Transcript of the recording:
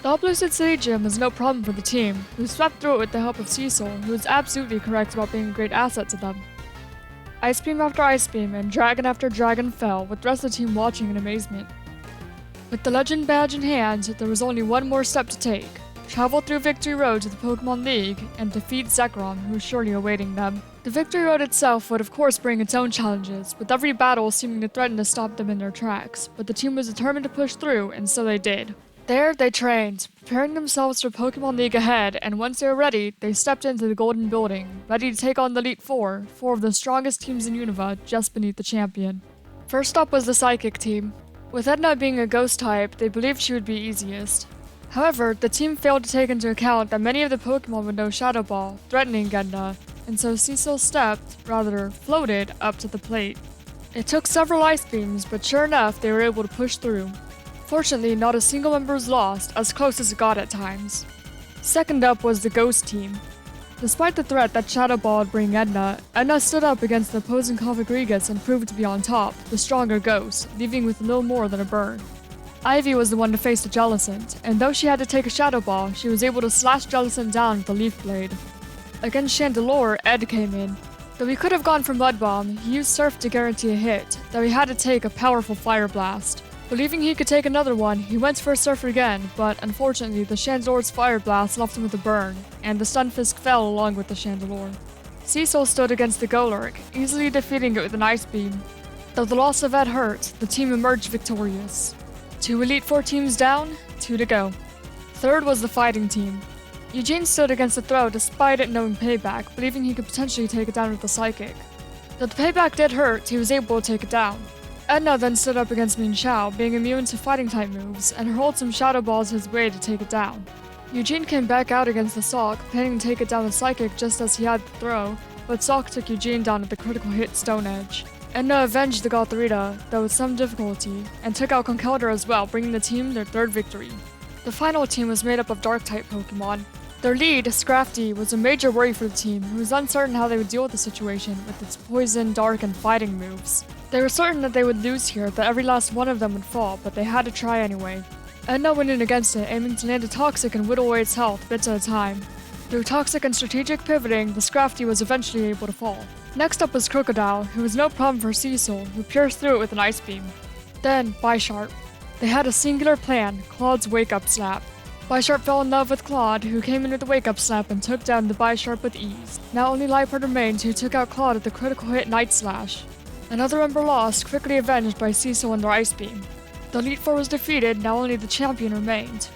The Uplisted City Gym was no problem for the team, who swept through it with the help of Cecil, who was absolutely correct about being a great asset to them. Ice Beam after Ice Beam and Dragon after Dragon fell, with the rest of the team watching in amazement. With the Legend Badge in hand, there was only one more step to take. Travel through Victory Road to the Pokemon League and defeat Zekrom, who was surely awaiting them. The Victory Road itself would of course bring its own challenges, with every battle seeming to threaten to stop them in their tracks, but the team was determined to push through, and so they did. There, they trained, preparing themselves for Pokemon League ahead, and once they were ready, they stepped into the Golden Building, ready to take on the Elite Four, four of the strongest teams in Unova, just beneath the champion. First up was the Psychic team. With Edna being a ghost type, they believed she would be easiest. However, the team failed to take into account that many of the Pokemon would know Shadow Ball, threatening Edna, and so Cecil floated up to the plate. It took several Ice Beams, but sure enough, they were able to push through. Fortunately, not a single member was lost, as close as it got at times. Second up was the Ghost team. Despite the threat that Shadow Ball would bring Edna stood up against the opposing Configrigus and proved to be on top, the stronger Ghost, leaving with little more than a burn. Ivy was the one to face the Jellicent, and though she had to take a Shadow Ball, she was able to slash Jellicent down with a Leaf Blade. Against Chandelure, Ed came in. Though he could have gone for Mud Bomb, he used Surf to guarantee a hit, though he had to take a powerful Fire Blast. Believing he could take another one, he went for a Surf again, but unfortunately the Chandelure's Fire Blast left him with a burn, and the Stunfisk fell along with the Chandelure. Cecil stood against the Golurk, easily defeating it with an Ice Beam. Though the loss of Ed hurt, the team emerged victorious. 2 Elite Four teams down, 2 to go. Third was the Fighting team. Eugene stood against the throw despite it knowing Payback, believing he could potentially take it down with the Psychic. Though the Payback did hurt, he was able to take it down. Edna then stood up against Mean Xiao, being immune to fighting-type moves, and hurled some Shadow Balls his way to take it down. Eugene came back out against the Sock, planning to take it down with Psychic just as he had the throw, but Sock took Eugene down with the critical hit Stone Edge. Edna avenged the Gothorita, though with some difficulty, and took out Conkeldurr as well, bringing the team their third victory. The final team was made up of Dark-type Pokemon. Their lead, Scrafty, was a major worry for the team, who was uncertain how they would deal with the situation with its poison, dark, and fighting moves. They were certain that they would lose here, that every last one of them would fall, but they had to try anyway. Edna went in against it, aiming to land a Toxic and whittle away its health bits at a time. Through Toxic and strategic pivoting, the Scrafty was eventually able to fall. Next up was Crocodile, who was no problem for Cecil, who pierced through it with an Ice Beam. Then, Bisharp. They had a singular plan, Claude's Wake-Up Slap. Bisharp fell in love with Claude, who came in with the Wake-Up Slap and took down the Bisharp with ease. Now only Liepard remained, who took out Claude with the critical hit Night Slash. Another member lost, quickly avenged by Cecil and their Ice Beam. The Elite Four was defeated, now only the champion remained.